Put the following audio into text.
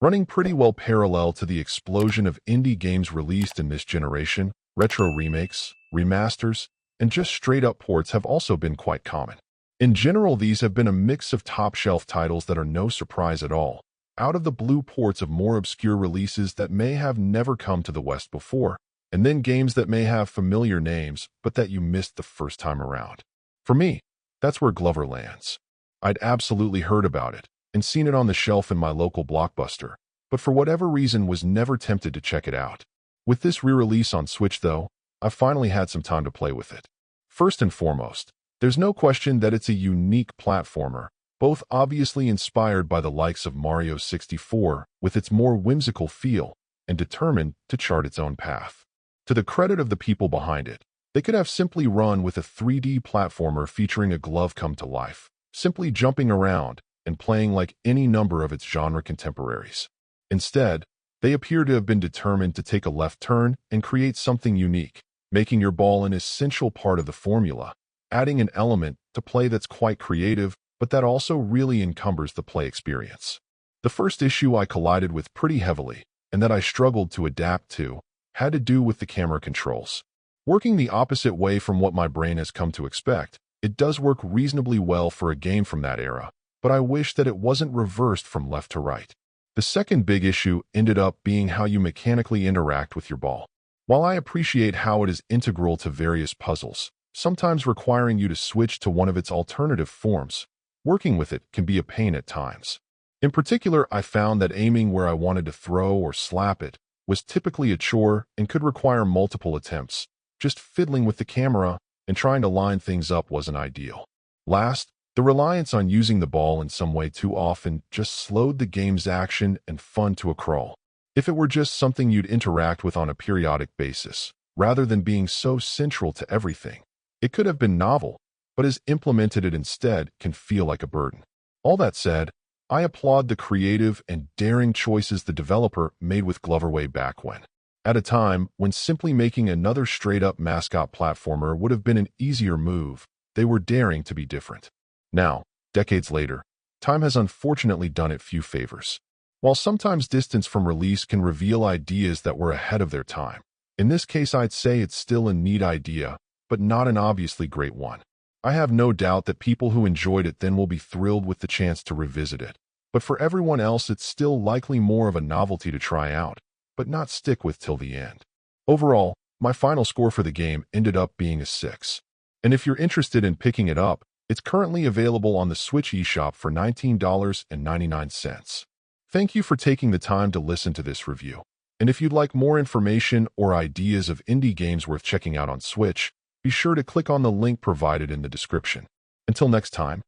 Running pretty well parallel to the explosion of indie games released in this generation, retro remakes, remasters, and just straight-up ports have also been quite common. In general, these have been a mix of top-shelf titles that are no surprise at all, out-of-the-blue ports of more obscure releases that may have never come to the West before, and then games that may have familiar names but that you missed the first time around. For me, that's where Glover lands. I'd absolutely heard about it and seen it on the shelf in my local Blockbuster, but for whatever reason was never tempted to check it out. With this re-release on Switch, though, I finally had some time to play with it. First and foremost, there's no question that it's a unique platformer, both obviously inspired by the likes of Mario 64 with its more whimsical feel and determined to chart its own path. To the credit of the people behind it, they could have simply run with a 3D platformer featuring a glove come to life, simply jumping around and playing like any number of its genre contemporaries. Instead, they appear to have been determined to take a left turn and create something unique, making your ball an essential part of the formula, adding an element to play that's quite creative, but that also really encumbers the play experience. The first issue I collided with pretty heavily, and that I struggled to adapt to, had to do with the camera controls. Working the opposite way from what my brain has come to expect, it does work reasonably well for a game from that era, but I wish that it wasn't reversed from left to right. The second big issue ended up being how you mechanically interact with your ball. While I appreciate how it is integral to various puzzles, sometimes requiring you to switch to one of its alternative forms, working with it can be a pain at times. In particular, I found that aiming where I wanted to throw or slap it was typically a chore and could require multiple attempts. Just fiddling with the camera and trying to line things up wasn't ideal. Last, the reliance on using the ball in some way too often just slowed the game's action and fun to a crawl. If it were just something you'd interact with on a periodic basis, rather than being so central to everything, it could have been novel, but as implemented it instead can feel like a burden. All that said, I applaud the creative and daring choices the developer made with Glover way back when. At a time when simply making another straight-up mascot platformer would have been an easier move, they were daring to be different. Now, decades later, time has unfortunately done it few favors. While sometimes distance from release can reveal ideas that were ahead of their time, in this case I'd say it's still a neat idea, but not an obviously great one. I have no doubt that people who enjoyed it then will be thrilled with the chance to revisit it, but for everyone else it's still likely more of a novelty to try out, but not stick with till the end. Overall, my final score for the game ended up being a 6. And if you're interested in picking it up, it's currently available on the Switch eShop for $19.99. Thank you for taking the time to listen to this review. And if you'd like more information or ideas of indie games worth checking out on Switch, be sure to click on the link provided in the description. Until next time.